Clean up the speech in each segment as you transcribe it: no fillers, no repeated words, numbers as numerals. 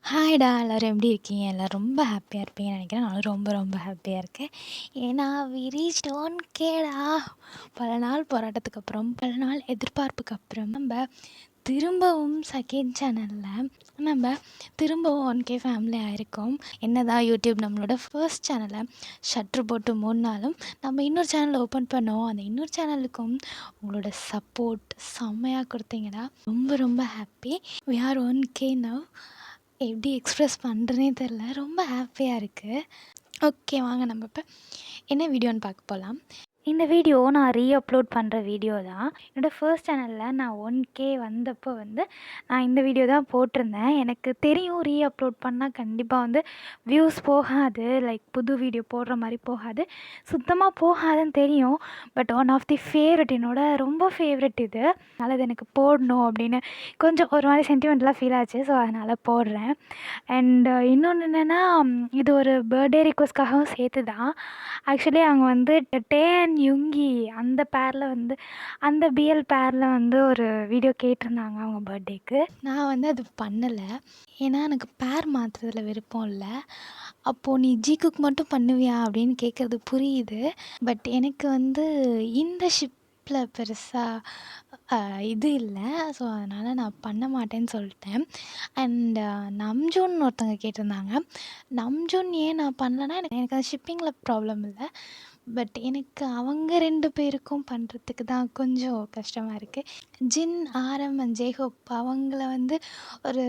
ஹாய்டா! எல்லோரும் எப்படி இருக்கீங்க? எல்லோரும் ரொம்ப ஹாப்பியா இருப்பீங்கன்னு நெனைக்கிறேன். நானும் ரொம்ப ரொம்ப ஹாப்பியா இருக்கேன். ஏன்னா வி ரீச்ட் 1Kடா! பல நாள் போராட்டத்துக்கு அப்புறம், பல நாள் எதிர்பார்ப்புக்கு அப்புறம் திரும்பவும் செகண்ட் சேனலில் திரும்பவும் 1K ஃபேமிலி ஆயிருக்கோம். என்னதான் யூடியூப் நம்மளோட ஃபர்ஸ்ட் சேனலை ஷட்டர் போட்டு மூடினாலும், நம்ம இன்னொரு சேனல் ஓப்பன் பண்ணோம். அந்த இன்னொரு சேனலுக்கும் உங்களோட சப்போர்ட் செம்மையா குடுத்தீங்கடா! ரொம்ப ரொம்ப happy. We are 1K now. எப்படி எக்ஸ்ப்ரெஸ் பண்ணுறதுனே தெரில. ரொம்ப ஹாப்பியாக இருக்குது. ஓகே, வாங்க நம்ம இப்போ என்ன வீடியோன்னு பார்க்க போகலாம். இந்த வீடியோ நான் அப்லோட் பண்ணுற வீடியோ தான். என்னோடய ஃபர்ஸ்ட் சேனலில் நான் 1K வந்தப்போ நான் இந்த வீடியோ தான் போட்டிருந்தேன். எனக்கு தெரியும் அப்லோட் பண்ணால் கண்டிப்பாக வியூஸ் போகாது, லைக் புது வீடியோ போடுற மாதிரி போகாது, சுத்தமாக போகாதுன்னு தெரியும். But one of the favourite, என்னோட ரொம்ப ஃபேவரட் இது. அதனால் இது எனக்கு போடணும் அப்படின்னு கொஞ்சம் ஒரு மாதிரி சென்டிமெண்ட்லாம் ஃபீல் ஆச்சு. ஸோ அதனால் போடுறேன். அண்ட் இன்னொன்று என்னென்னா, இது ஒரு பர்த்டே ரிக்வெஸ்ட்காகவும் சேர்த்து தான். ஆக்சுவலி அவங்க டே அண்ட் யுங்கி அந்த பேரில் அந்த பிஎல் பேரில் ஒரு வீடியோ கேட்டிருந்தாங்க அவங்க பர்த்டேக்கு. நான் அது பண்ணலை. ஏன்னா எனக்கு பேர் மாற்றுறதுல விருப்பம் இல்லை. அப்போது நீ ஜிகுக்கு மட்டும் பண்ணுவியா அப்படின்னு கேட்குறது புரியுது. பட் எனக்கு இந்த ஷிப்பில் பெருசாக இது இல்லை. ஸோ அதனால் நான் பண்ண மாட்டேன்னு சொல்லிட்டேன். அண்ட் நம்ஜூன்னு ஒருத்தவங்க கேட்டிருந்தாங்க. நம்ஜூன் ஏன் நான் பண்ணலைன்னா, எனக்கு அந்த ஷிப்பிங்கில் ப்ராப்ளம் இல்லை. பட் எனக்கு அவங்க 2 பேருக்கும் பண்ணுறதுக்கு தான் கொஞ்சம் கஷ்டமாக இருக்குது. ஜின், ஆரம் அண்ட் ஜேஹோப் அவங்கள ஒரு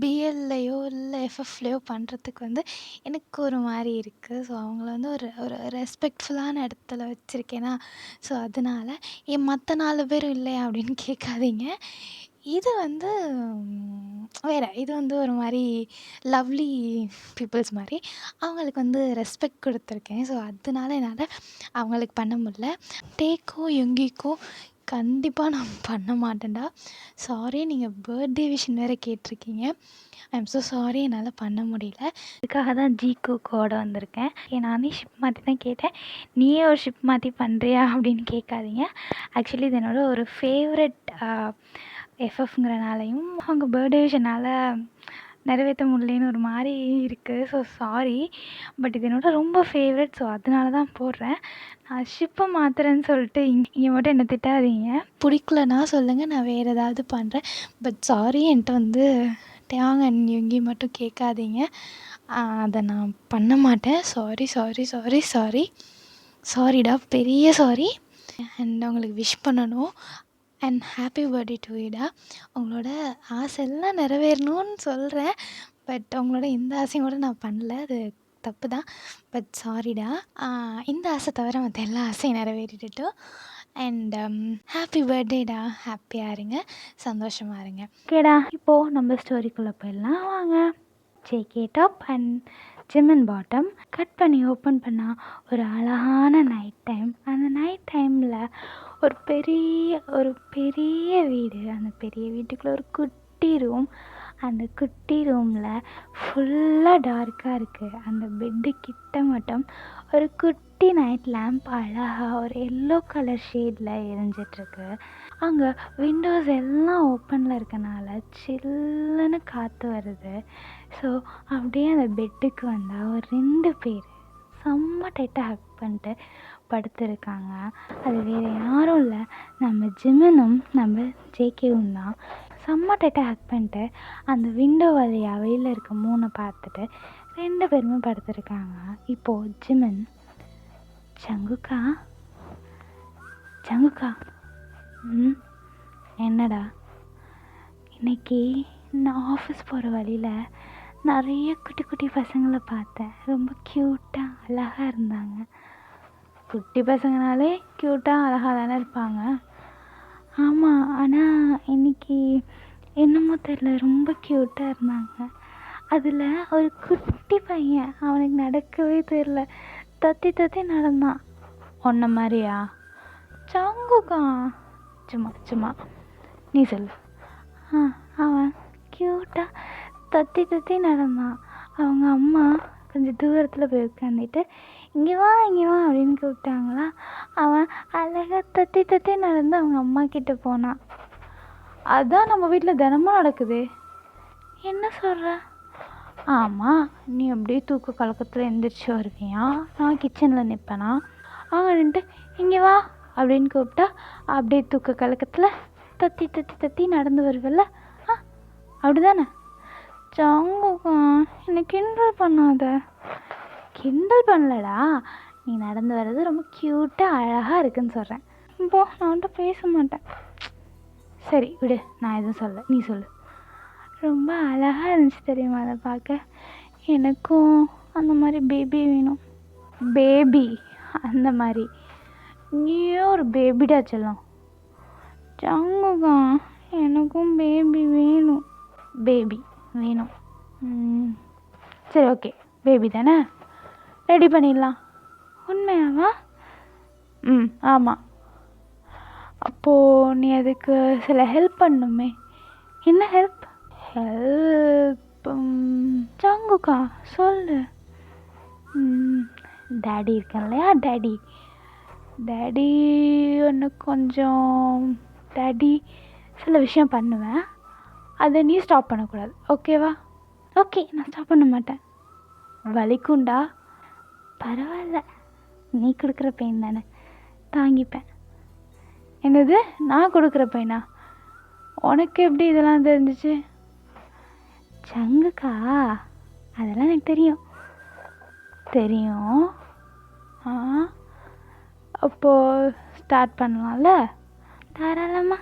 பிஎல்லையோ இல்லை எஃப்எஃப்லையோ பண்ணுறதுக்கு எனக்கு ஒரு மாதிரி இருக்குது. ஸோ அவங்கள ஒரு ஒரு ரெஸ்பெக்ட்ஃபுல்லான இடத்துல வச்சுருக்கேனா, ஸோ அதனால மற்ற 4 பேரும் இல்லையா அப்படின்னு கேட்காதீங்க. இது வேறு, இது ஒரு மாதிரி லவ்லி பீப்புள்ஸ் மாதிரி அவங்களுக்கு ரெஸ்பெக்ட் கொடுத்துருக்கேன். ஸோ அதனால என்னால் அவங்களுக்கு பண்ண முடியல. டேக்கோ யுங்கிக்கோ கண்டிப்பாக நான் பண்ண மாட்டேன்டா. சாரி, நீங்கள் பர்த்டே விஷன் வேறு கேட்டிருக்கீங்க. ஐ எம் ஸோ சாரி, என்னால் பண்ண முடியல. அதுக்காக தான் ஜிகுக்கோட வந்திருக்கேன். நானே ஷிப் மாற்றி தான் கேட்டேன். நீயே ஒரு ஷிப் மாற்றி பண்ணுறியா அப்படின்னு கேட்காதீங்க. ஆக்சுவலி இது என்னோட ஒரு ஃபேவரட் எஃப்எஃப்ங்கிறனாலையும் அவங்க பர்த்டே விஷனால் நிறைவேற்ற முடியலன்னு ஒரு மாதிரி இருக்குது. ஸோ சாரி, பட் இது என்னோட ரொம்ப ஃபேவரட். ஸோ அதனால தான் போடுறேன். நான் ஷிப்பை மாற்றுறேன்னு சொல்லிட்டு இங்கே மட்டும் என்னை திட்டாதீங்க. பிடிக்கலன்னா சொல்லுங்கள், நான் வேறு ஏதாவது பண்ணுறேன். பட் சாரி, என்கிட்ட டேங் அண்ட் யுங்கி மட்டும் கேட்காதீங்க. அதை நான் பண்ண மாட்டேன். சாரி சாரி சாரி சாரி சாரிடா, பெரிய சாரி. அண்ட் உங்களுக்கு விஷ் பண்ணணும். அண்ட் ஹாப்பி பர்த்டே டு யூடா. உங்களோட ஆசை எல்லாம் நிறைவேறணும்னு சொல்கிறேன். பட் உங்களோட இந்த ஆசையும் கூட நான் பண்ணல, அது தப்பு தான். பட் சாரிடா. இந்த ஆசை தவிர மற்ற எல்லா ஆசையும் நிறைவேறிட்டுட்டும். And happy பர்த்டேடா. ஹாப்பியாக இருங்க, சந்தோஷமாக இருங்க. ஓகேடா, இப்போது நம்ம ஸ்டோரிக்குள்ளே போயிடலாம் வாங்க. JK top and gym bottom cut பண்ணி ஓப்பன் பண்ணால் ஒரு அழகான நைட் டைம். அந்த நைட் டைமில் ஒரு பெரிய வீடு. அந்த பெரிய வீட்டுக்குள்ளே ஒரு குட்டி ரூம். அந்த குட்டி ரூமில் ஃபுல்லாக டார்க்காக இருக்குது. அந்த பெட்டு கிட்ட மட்டும் ஒரு குட்டி நைட் லேம்ப் அழகாக ஒரு எல்லோ கலர் ஷேடில் எரிஞ்சிட்ருக்கு. அங்கே விண்டோஸ் எல்லாம் ஓப்பனில் இருக்கனால சில்லுன்னு காற்று வருது. ஸோ அப்படியே அந்த பெட்டுக்கு வந்தால் ஒரு 2 பேர் செம்ம டைட்டாக ஹக் பண்ணிட்டு படுத்துருக்காங்க. அது வேறு யாரும் இல்லை, நம்ம ஜிமினும் நம்ம ஜேகேவும் தான். செம்ம டைட்டாக ஹக் பண்ணிட்டு அந்த விண்டோ வழியாக வெளியில் இருக்க மூணை பார்த்துட்டு 2 பேருமே படுத்துருக்காங்க. இப்போது ஜிமின், ஜங்குக்கா ஜங்குக்கா என்னடா, இன்னைக்கு நான் ஆஃபீஸ் போகிற வழியில் நிறைய குட்டி குட்டி பசங்களை பார்த்தேன். ரொம்ப க்யூட்டாக அழகாக இருந்தாங்க. குட்டி பசங்கனாலே க்யூட்டாக அழகாக தானே இருப்பாங்க. ஆமாம், ஆனால் இன்றைக்கி என்னமோ தெரில, ரொம்ப க்யூட்டாக இருந்தாங்க. அதில் ஒரு குட்டி பையன், அவனுக்கு நடக்கவே தெரில, தத்தி தத்தி நடந்தான். ஒன்றை மாதிரியா? சங்குக்கா, சும்மா சும்மா நீ சொல்லு. அவன் க்யூட்டாக தத்தி தத்தி நடந்தான். அவங்க அம்மா கொஞ்சம் தூரத்தில் போய் உட்காந்துட்டு இங்கே வா இங்கே வா அப்படின்னு கூப்பிட்டாங்களா. அவன் அழகாக தத்தி தத்தி நடந்து அவங்க அம்மா கிட்டே போனான். அதுதான் நம்ம வீட்டில் தினமும் நடக்குது. என்ன சொல்கிற? ஆமாம், நீ அப்படியே தூக்க கலக்கத்தில் எந்திரிச்சு வருவியா, நான் கிச்சனில் நிற்பேனா, அங்கே நின்றுட்டு இங்கே வா அப்படின்னு கூப்பிட்டா அப்படியே தூக்க கலக்கத்தில் தத்தி தத்தி தத்தி நடந்து வருவல்ல, அப்படி தானே? ஜங்குக்கா, என்னை கிண்டல் பண்ணாத. கிண்டல் பண்ணலடா, நீ நடந்து வர்றது ரொம்ப க்யூட்டாக அழகாக இருக்குன்னு சொல்கிறேன். இப்போ நான் வந்துட்டு பேச மாட்டேன். சரி விடு, நான் எதுவும் சொல்ல, நீ சொல்லு. ரொம்ப அழகாக இருந்துச்சு தெரியுமா அதை பார்க்க. எனக்கும் அந்த மாதிரி பேபி வேணும். பேபி அந்த மாதிரி நீயே ஒரு பேபிடா செல்லம். ஜங்குக்கா, எனக்கும் பேபி வேணும். பேபி வேணும். சரி ஓகே, பேபி தானே, ரெடி பண்ணிடலாம். உண்மையாவா? ஆமாம். அப்போது நீ அதுக்கு சில ஹெல்ப் பண்ணணுமே. என்ன ஹெல்ப்? ஜங்குக்கா சொல்லு. டேடி இருக்கேன் இல்லையா, டேடி ஒன்று கொஞ்சம் டேடி சில விஷயம் பண்ணுவேன், அதை நீ ஸ்டாப் பண்ணக்கூடாது, ஓகேவா? ஓகே, நான் ஸ்டாப் பண்ண மாட்டேன். வலிக்குண்டா? பரவாயில்ல, நீ கொடுக்குற பெயின் தானே, தாங்கிப்பேன். என்னது, நான் கொடுக்குற பெயினா? உனக்கு எப்படி இதெல்லாம் தெரிஞ்சிச்சு? ஜங்குக்கா, அதெல்லாம் எனக்கு தெரியும். அப்போது ஸ்டார்ட் பண்ணலாம்ல, தாராளமா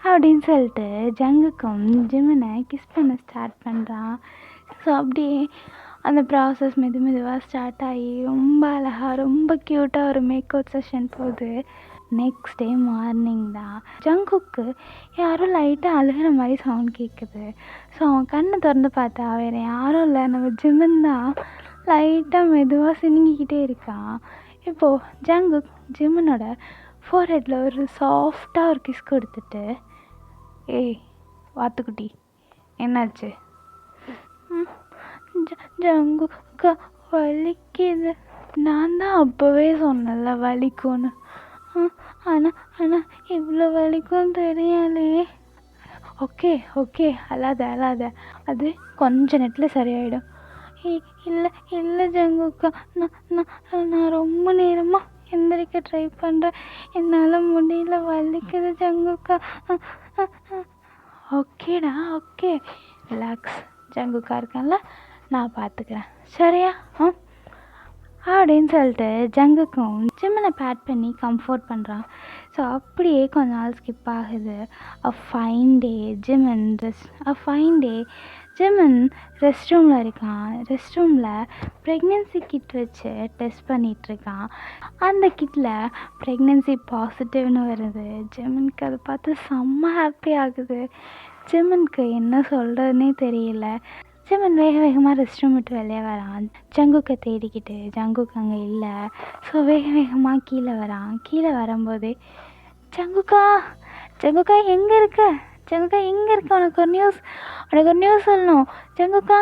அப்படின்னு சொல்லிட்டு ஜங்குக்கும் ஜிமினை கிஸ் பண்ண ஸ்டார்ட் பண்ணுறான். ஸோ அப்படியே அந்த ப்ராசஸ் மெதுவாக ஸ்டார்ட் ஆகி ரொம்ப அழகாக ரொம்ப க்யூட்டாக ஒரு மேக் அவுட் செஷன் போகுது. நெக்ஸ்ட் டே மார்னிங் தான் ஜங்குக்கு யாரும் லைட்டாக அழுகிற மாதிரி சவுண்ட் கேட்குது. ஸோ அவன் கண்ணை திறந்து பார்த்தா வேறு யாரும் இல்லை, நம்ம ஜிமின் தான் லைட்டாக மெதுவாக சினுங்கிக்கிட்டே இருக்கான். இப்போது ஜங்குக் ஜிமினோட ஃபோர்ஹெட்டில் ஒரு சாஃப்டாக ஒரு கிஸ் கொடுத்துட்டு, ஏய் வாத்துக்குட்டி என்னாச்சு? ஜங்குக்கா வலிக்குது. நான் தான் அப்போவே சொன்னல வலிக்கும்னு. ஆனால் இவ்வளோ வலிக்கும் தெரியலே. ஓகே அழாத, அது கொஞ்ச நேரத்தில் சரியாயிடும். இல்லை ஜங்குக்கா, நான் ரொம்ப நேரமாக எந்திரிக்க ட்ரை பண்ணுறேன், என்னால் முடியல, வலிக்குது ஜங்குக்கா. ஓகேடா, ஓகே ரிலாக்ஸ், ஜங்குக்கா இருக்கேன்ல, நான் பார்த்துக்கிறேன், சரியா? அப்படின்னு சொல்லிட்டு ஜங்குக்கும் ஜிமினை பேட் பண்ணி கம்ஃபோர்ட் பண்ணுறான். ஸோ அப்படியே கொஞ்ச நாள் ஸ்கிப் ஆகுது. A fine day Jimin rest ரூமில் இருக்கான். ரெஸ்ட் ரூமில் ப்ரெக்னென்சி கிட் வச்சு டெஸ்ட் பண்ணிகிட்ருக்கான். அந்த கிட்டில் ப்ரெக்னென்சி பாசிட்டிவ்னு வருது. ஜிமினுக்கு அதை பார்த்து செம்ம ஹாப்பி ஆகுது. ஜிமினுக்கு என்ன சொல்கிறதுனே தெரியல. ஜிமின் வேகமாக ரெஸ்ட் ரூம் விட்டு வெளியே வரான். ஜங்குக்கை தேடிக்கிட்டு. ஜங்குக் அங்கே இல்லை. ஸோ வேகமாக கீழே வரான். கீழே வரும்போதே ஜங்குக்கா எங்கே இருக்க? உனக்கு ஒரு நியூஸ் சொல்லணும். ஜங்குக்கா,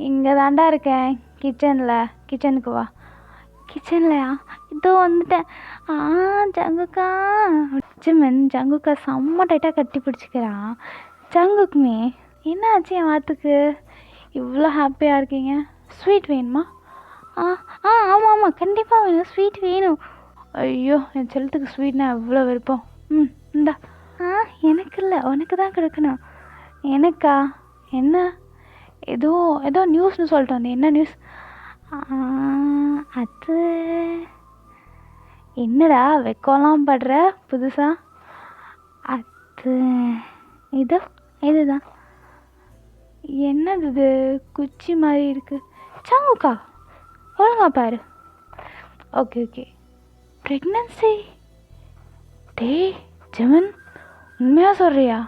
இங்கே தாண்டா இருக்கேன், கிச்சனுக்கு வா. கிச்சன்லையா? இதோ வந்துட்டேன். ஜங்குக்கா. ஜிமின் ஜங்குக்கா செம்ம டைட்டாக கட்டி பிடிச்சிக்கிறான். ஜங்குக்குமே என்ன ஆச்சு என் வாத்துக்கு, இவ்வளோ ஹாப்பியாக இருக்கீங்க? ஸ்வீட் வேணுமா? ஆமாம் கண்டிப்பாக வேணும், ஸ்வீட் வேணும். ஐயோ, என் செல்லத்துக்கு ஸ்வீட்னா எவ்வளோ விருப்பம். இந்தா. எனக்கு இல்லை, உனக்கு தான் கொடுக்கணும். எனக்கா? என்ன? ஏதோ நியூஸ்னு சொல்லிட்டு வந்தேன், என்ன நியூஸ்? அது என்னடா வெக்கம்லாம் படுற புதுசா? அது இதுதான். என்னது இது, குச்சி மாதிரி இருக்குது? ஜங்குக்கா ஒழுங்கா பாரு. Okay pregnancy? டேய் ஜிமின், உண்மையாக சொல்கிறியா?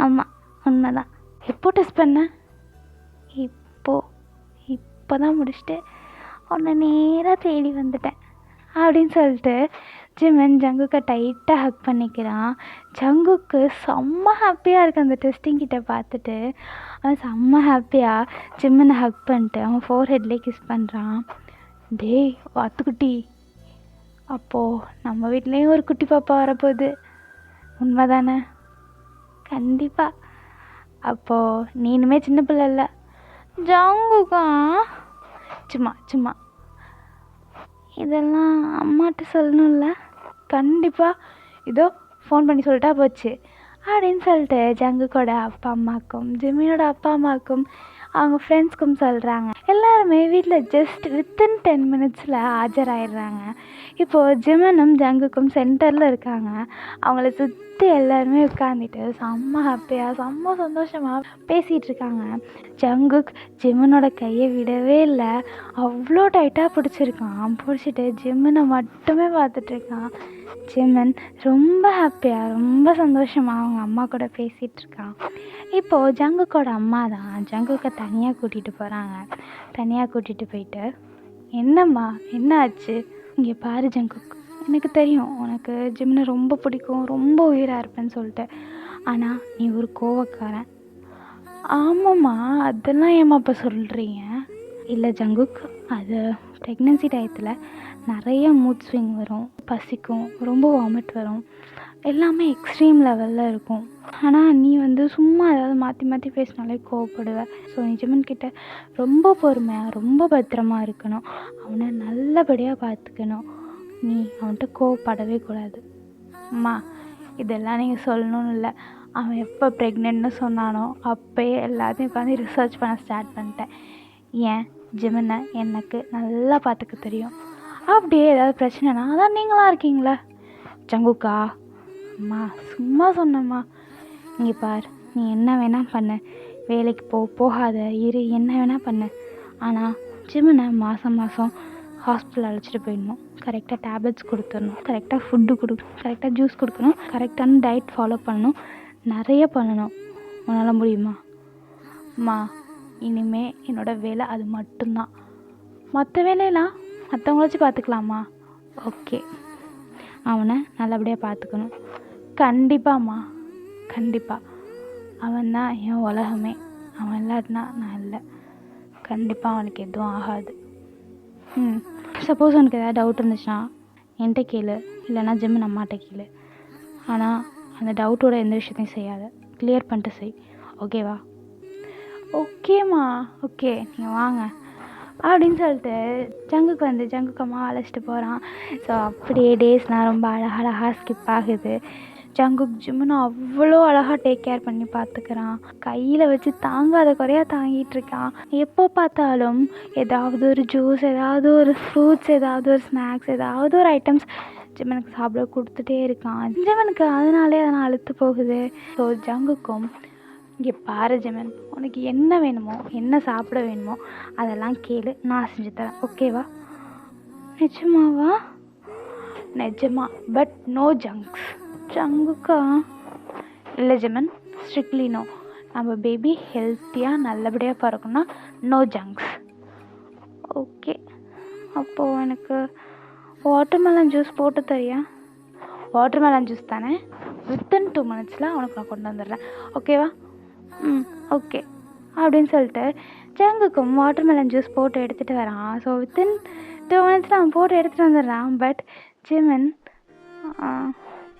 ஆமாம் உண்மைதான். எப்போ டெஸ்ட் பண்ண? இப்போ தான் முடிச்சுட்டு உன்னை நேராக தேடி வந்துட்டேன் அப்படின்னு சொல்லிட்டு ஜிமின் ஜங்குக்கை டைட்டாக ஹக் பண்ணிக்கிறான். ஜங்குக்கு செம்ம ஹாப்பியாக இருக்குது அந்த டெஸ்டிங் கிட்ட பார்த்துட்டு. அவன் செம்ம ஹாப்பியாக ஜிமினை ஹக் பண்ணிட்டு அவன் ஃபோர்ஹெட்லேயே கிஸ் பண்ணுறான். டேய் வாத்துக்குட்டி, அப்போது நம்ம வீட்லேயும் ஒரு குட்டி பாப்பா வரப்போகுது, உண்மை தானே? கண்டிப்பாக. அப்போது நீ இனிமேல் சின்ன பிள்ளை இல்லை. ஜங்குக்கா சும்மா சும்மா இதெல்லாம் அம்மாட்ட சொல்லணும்ல, கண்டிப்பாக இதோ ஃபோன் பண்ணி சொல்லிட்டா போச்சு அப்படின்னு சொல்லிட்டு ஜங்குக்கோட அப்பா அம்மாக்கும் ஜிமினோட அப்பா அம்மாக்கும் அவங்க ஃப்ரெண்ட்ஸ்க்கும் சொல்கிறாங்க. எல்லாருமே வீட்டில் ஜஸ்ட் வித்தின் 10 மினிட்ஸில் ஆஜராயிடுறாங்க. இப்போது ஜிமனும் ஜங்குக்கும் சென்டரில் இருக்காங்க. அவங்கள சுற்றி எல்லாருமே உட்காந்துட்டு செம்ம ஹாப்பியாக செம்ம சந்தோஷமாக பேசிகிட்டு இருக்காங்க. ஜங்குக் ஜிமனோட கையை விடவே இல்லை, அவ்வளோ டைட்டாக பிடிச்சிருக்கான். பிடிச்சிட்டு ஜிமனை மட்டுமே பார்த்துட்ருக்கான். ஜிமன் ரொம்ப ஹாப்பியாக ரொம்ப சந்தோஷமாக அவங்க அம்மா கூட பேசிகிட்டு இருக்கான். இப்போது ஜங்குக்கோட அம்மா தான் ஜங்குக்கை தனியாக கூட்டிகிட்டு போகிறாங்க. தனியாக கூட்டிகிட்டு போயிட்டு, என்னம்மா என்ன ஆச்சு? இங்கே பாரு ஜங்குக், எனக்கு தெரியும் உனக்கு ஜிம்னை ரொம்ப பிடிக்கும், ரொம்ப உயிராக இருப்பேன்னு சொல்லிட்டு. ஆனால் நீ ஒரு கோவக்காரன். ஆமாம்மா, அதெல்லாம் ஏம்மா இப்போ சொல்கிறீங்க? இல்லை ஜங்குக், அது ப்ரெக்னென்சி டயத்தில் நிறைய மூட் ஸ்விங் வரும், பசிக்கும், ரொம்ப வாமிட் வரும், எல்லாமே எக்ஸ்ட்ரீம் லெவலில் இருக்கும். ஆனால் நீ சும்மா ஏதாவது மாற்றி மாற்றி பேசினாலே கோவப்படுவ. ஸோ நீ ஜிமன் கிட்ட ரொம்ப பொறுமையாக ரொம்ப பத்திரமா இருக்கணும், அவனை நல்லபடியாக பார்த்துக்கணும். நீ அவன்கிட்ட கோவப்படவே கூடாது. அம்மா, இதெல்லாம் நீங்கள் சொல்லணும்னு இல்லை, அவன் எப்போ ப்ரெக்னென்ட்னு சொன்னானோ அப்போயே எல்லாத்தையும் உட்காந்து ரிசர்ச் பண்ண ஸ்டார்ட் பண்ணிட்டேன். ஏன் ஜிமனை எனக்கு நல்லா பார்த்துக்க தெரியும். அப்படியே ஏதாவது பிரச்சனைனா அதான் நீங்களாக இருக்கீங்களா? ஜங்குக்கா, அம்மா சும்மா சொன்னம்மா. இங்கே பார், நீ என்ன வேணால் பண்ணு, வேலைக்கு போகாத இரு, என்ன வேணால் பண்ணு. ஆனால் ஜிமனை மாதம் ஹாஸ்பிட்டல் அழைச்சிட்டு போயிடணும், கரெக்டாக டேப்லெட்ஸ் கொடுத்துடணும், கரெக்டாக ஃபுட்டு கரெக்டாக ஜூஸ் கொடுக்கணும், கரெக்டான டயட் ஃபாலோ பண்ணணும், நிறைய பண்ணணும். உன்னால் முடியுமா? அம்மா, இனிமேல் என்னோடய வேலை அது மட்டும்தான். மற்ற வேலையெல்லாம் மற்றவங்கள வச்சு பார்த்துக்கலாமா? ஓகே, அவனை நல்லபடியாக பார்த்துக்கணும். கண்டிப்பாம்மா, கண்டிப்பாக. அவன் தான் என் உலகமே, அவன் இல்லாட்டினா நான் இல்லை. கண்டிப்பாக அவனுக்கு எதுவும் ஆகாது. சப்போஸ் உனக்கு ஏதாவது டவுட் இருந்துச்சுன்னா என்கிட்ட கேளு, இல்லைன்னா ஜிம்மன் அம்மாட்ட கேளு. ஆனால் அந்த டவுட்டோட எந்த விஷயத்தையும் செய்யாத, கிளியர் பண்ணிட்டு செய். ஓகேவா? ஓகேம்மா, ஓகே, நீங்கள் வாங்க அப்படின்னு சொல்லிட்டு ஜங்குக்கு அம்மா அழைச்சிட்டு போகிறான். ஸோ அப்படியே டேஸ்லாம் ரொம்ப அழகாக ஸ்கிப் ஆகுது. ஜங்குக் ஜிம்முன்னு அவ்வளோ அழகாக டேக் கேர் பண்ணி பார்த்துக்கிறான். கையில் வச்சு தாங்காத குறையாக தாங்கிட்டு இருக்கான். எப்போ பார்த்தாலும் ஏதாவது ஒரு ஜூஸ், ஏதாவது ஒரு ஃப்ரூட்ஸ், ஏதாவது ஒரு ஸ்நாக்ஸ், ஏதாவது ஒரு ஐட்டம்ஸ் ஜிம்மனுக்கு சாப்பிட கொடுத்துட்டே இருக்கான். ஜிம்மனுக்கு அதனாலே அதனால் அழுத்து போகுது. ஸோ ஜங்குக்கும், இங்கே பாரு ஜிம்மன், உனக்கு என்ன வேணுமோ என்ன சாப்பிட வேணுமோ அதெல்லாம் கேளு, நான் செஞ்சு தரேன். ஓகேவா? நிஜமாவா? நிஜமா, பட் நோ ஜங்க்ஸ். ஜங்குக்கா? இல்லை ஜிம்மன், ஸ்ட்ரிக்ட்லி நோ. நம்ம பேபி ஹெல்த்தியாக நல்லபடியாக பிறக்கணும்னா நோ ஜங்க்ஸ். ஓகே, அப்போது எனக்கு வாட்டர்மெலன் ஜூஸ் போட்டு தரியா? வாட்டர்மெலன் ஜூஸ் தானே, வித்தின் 2 மினிட்ஸில் அவனுக்கு நான் கொண்டு வந்துடுறேன். ஓகேவா? ஓகே அப்படின்னு சொல்லிட்டு ஜங்குக்கும் வாட்டர்மெலன் ஜூஸ் போட்டு எடுத்துகிட்டு வரான். ஸோ வித்தின் 2 மினிட்ஸில் அவன் போட்டு எடுத்துகிட்டு வந்துடுறான். பட் ஜிம்மன்,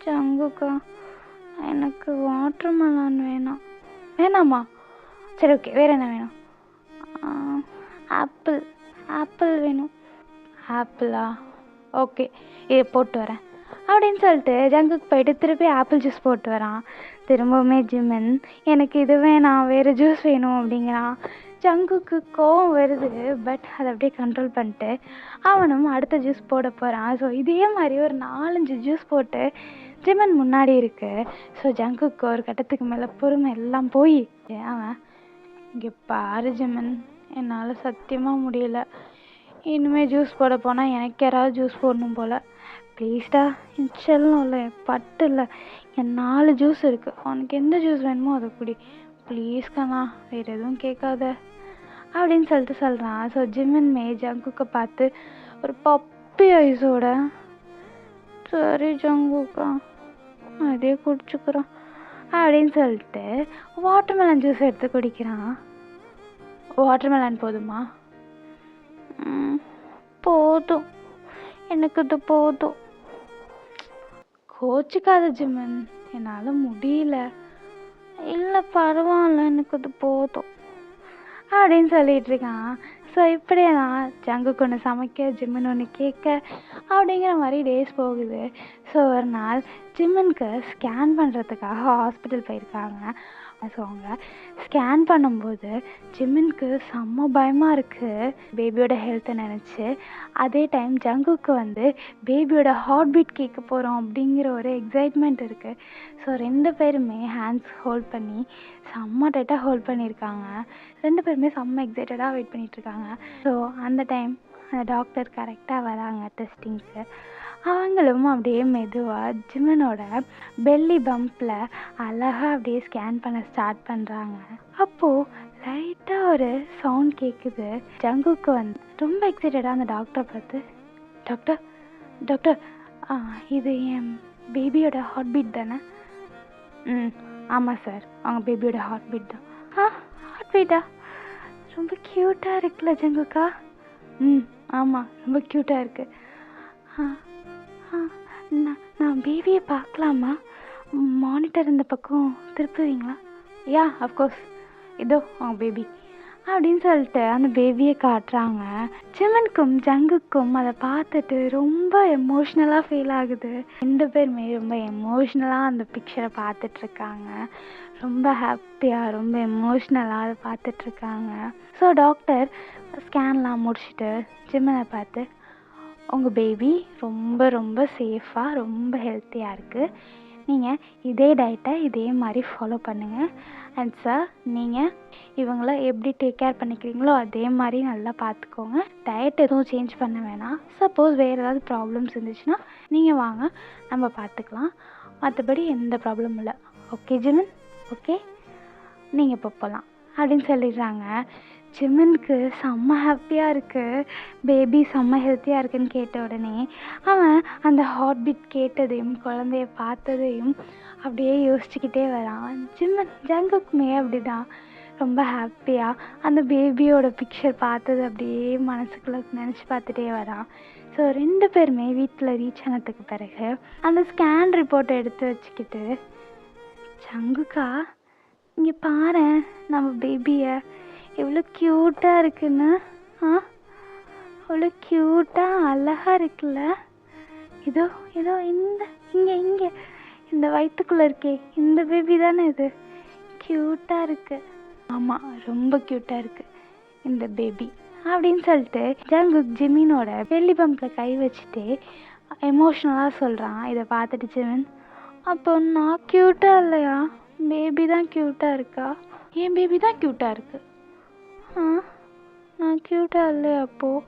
ஜங்குக்கா எனக்கு வாட்டர்மெலன் வேணாமா? சரி, ஓகே, வேறு என்ன வேணும்? ஆப்பிள் வேணும். ஆப்பிளா? ஓகே, இது போட்டு வரேன் அப்படின்னு சொல்லிட்டு ஜங்குக்கு போயிட்டு திருப்பி ஆப்பிள் ஜூஸ் போட்டு வரான். திரும்பவுமே ஜிம்மன், எனக்கு இது வேணாம், வேறு ஜூஸ் வேணும் அப்படிங்கிறான். ஜங்குக்கு கோவம் வருது, பட் அதை அப்படியே கண்ட்ரோல் பண்ணிட்டு அவனும் அடுத்த ஜூஸ் போட போகிறான். ஸோ இதே மாதிரி ஒரு 4-5 ஜூஸ் போட்டு ஜிம்மன் முன்னாடி இருக்கு. ஸோ ஜங்குக்கு ஒரு கட்டத்துக்கு மேலே பொறுமை எல்லாம் போய் அவன், இங்கே பாரு ஜிம்மன், என்னால் சத்தியமாக முடியல, இனிமேல் ஜூஸ் போட போனால் எனக்கு யாராவது ஜூஸ் போடணும் போல், ப்ளீஸ்டா, செல்லம் இல்லை, பட்டு இல்லை, என் 4 ஜூஸ் இருக்குது, உனக்கு எந்த ஜூஸ் வேணுமோ அதை குடி, ப்ளீஸ் கண்ணா, வேறு எதுவும் கேட்காத அப்படின்னு சொல்லிட்டு சொல்கிறான். ஸோ ஜிம்மன் ஜங்குக்கை பார்த்து ஒரு பப்பி ஐஸோட, சரி ஜங்குக்கா அதே குடிச்சுக்கிறான் அப்படின்னு சொல்லிட்டு வாட்டர்மெலன் ஜூஸ் எடுத்து குடிக்கிறான். வாட்டர்மெலன் போதுமா? போதும், எனக்கு இது போதும். கோச்சிக்காத ஜிம்மன், என்னால் முடியல. இல்லை பரவாயில்ல எனக்கு அது போதும் அப்படின்னு சொல்லிட்டு இருக்கான். ஸோ இப்படியே தான் ஜங்குக்கு ஒன்று சமைக்க, ஜிம்மின் ஒன்று கேட்க அப்படிங்கிற மாதிரி டேஸ் போகுது. ஸோ ஒரு நாள் ஜிம்மின்க்கு ஸ்கேன் பண்ணுறதுக்காக ஹாஸ்பிட்டல் போயிருக்காங்க. ஸோ அவங்க ஸ்கேன் பண்ணும்போது ஜிம்மின்க்கு செம்ம பயமாக இருக்குது பேபியோட ஹெல்த்தை நினச்சி. அதே டைம் ஜங்குக்கு பேபியோட ஹார்ட் பீட் கேட்க போகிறோம் அப்படிங்கிற ஒரு எக்ஸைட்மெண்ட் இருக்குது. ஸோ 2 பேருமே ஹேண்ட்ஸ் ஹோல்ட் பண்ணி செம்ம டைட்டாக ஹோல்ட் பண்ணியிருக்காங்க. 2 பேருமே செம்ம எக்ஸைட்டடாக வெயிட் பண்ணிகிட்ருக்காங்க. ஸோ அந்த டைம் அந்த டாக்டர் கரெக்டாக வராங்க டெஸ்டிங்க்கு. அவங்களும் அப்படியே மெதுவாக ஜிம்மனோட பெல்லி பம்பில் அழகாக அப்படியே ஸ்கேன் பண்ண ஸ்டார்ட் பண்ணுறாங்க. அப்போது லைட்டாக ஒரு சவுண்ட் கேட்குது. ஜங்குக்கு ரொம்ப எக்ஸைட்டடாக அந்த டாக்டரை பார்த்து, டாக்டர் டாக்டர் இது என் பேபியோட ஹார்ட் பீட் தானே? ஆமாம் சார், அவங்க பேபியோட ஹார்ட் பீட் தான். ஹார்ட் பீட்டா? ரொம்ப க்யூட்டாக இருக்குல்ல ஜங்குக்கா? ஆமாம், ரொம்ப க்யூட்டாக இருக்குது. நான் பேபியை பார்க்கலாமா? மானிட்டர் இந்த பக்கம் திருப்புவீங்களா? யா அஃப்கோர்ஸ், இதோ அவங்க பேபி அப்படின்னு சொல்லிட்டு அந்த பேபியை காட்டுறாங்க. ஜிம்மனுக்கும் ஜங்குக்கும் அதை பார்த்துட்டு ரொம்ப எமோஷ்னலாக ஃபீல் ஆகுது. 2 பேருமே ரொம்ப எமோஷ்னலாக அந்த பிக்சரை பார்த்துட்ருக்காங்க. ரொம்ப ஹாப்பியாக ரொம்ப எமோஷ்னலாக அதை பார்த்துட்ருக்காங்க. ஸோ டாக்டர் ஸ்கேன்லாம் முடிச்சுட்டு ஜிம்மனை பார்த்து, உங்கள் பேபி ரொம்ப ரொம்ப சேஃபாக ரொம்ப ஹெல்த்தியாக இருக்குது. நீங்கள் இதே டயட்டை இதே மாதிரி ஃபாலோ பண்ணுங்கள். அண்ட் சார், நீங்கள் இவங்கள எப்படி டேக் கேர் பண்ணிக்கிறீங்களோ அதே மாதிரி நல்லா பார்த்துக்கோங்க. டயட் எதுவும் சேஞ்ச் பண்ண வேணாம். சப்போஸ் வேறு ஏதாவது ப்ராப்ளம்ஸ் இருந்துச்சுன்னா நீங்கள் வாங்க, நம்ம பார்த்துக்கலாம். மற்றபடி எந்த ப்ராப்ளமும் இல்லை. ஓகே ஜிம்மன், ஓகே, நீங்கள் இப்போ போகலாம் அப்படின்னு சொல்லிடுறாங்க. ஜிம்மனுக்கு செம்ம ஹாப்பியாக இருக்குது. பேபி செம்ம ஹெல்த்தியாக இருக்குன்னு கேட்ட உடனே அவன் அந்த ஹார்ட் பீட் கேட்டதையும் குழந்தைய பார்த்ததையும் அப்படியே யோசிச்சுக்கிட்டே வரான். ஜங்குக்குமே அப்படி தான் ரொம்ப ஹாப்பியாக அந்த பேபியோட பிக்சர் பார்த்தது அப்படியே மனசுக்குள்ளே நினச்சி பார்த்துட்டே வரான். ஸோ 2 பேருமே வீட்டில் ரீச் ஆனதுக்கு பிறகு அந்த ஸ்கேன் ரிப்போர்ட்டை எடுத்து வச்சுக்கிட்டு, ஜங்குக்கா இங்கே பாரு நம்ம பேபியை எவ்வளோ க்யூட்டாக இருக்குன்னு, அவ்வளோ க்யூட்டாக அழகாக இருக்குல்ல, இதோ இதோ இங்கே இந்த வயிற்றுக்குள்ளே இருக்கே இந்த பேபி தானே இது, க்யூட்டாக இருக்குது. ஆமாம், ரொம்ப க்யூட்டாக இருக்குது இந்த பேபி அப்படின்னு சொல்லிட்டு ஜங்குக் ஜிமினோட பெல்லி பம்பில் கை வச்சுட்டு எமோஷ்னலாக சொல்கிறான். இதை பார்த்துட்டு ஜிமின், அப்போ நான் க்யூட்டாக இல்லையா? பேபி தான் க்யூட்டாக இருக்கா? என் பேபி தான் க்யூட்டாக இருக்குது. நான் க்யூட்டாக இல்லையா? அப்போது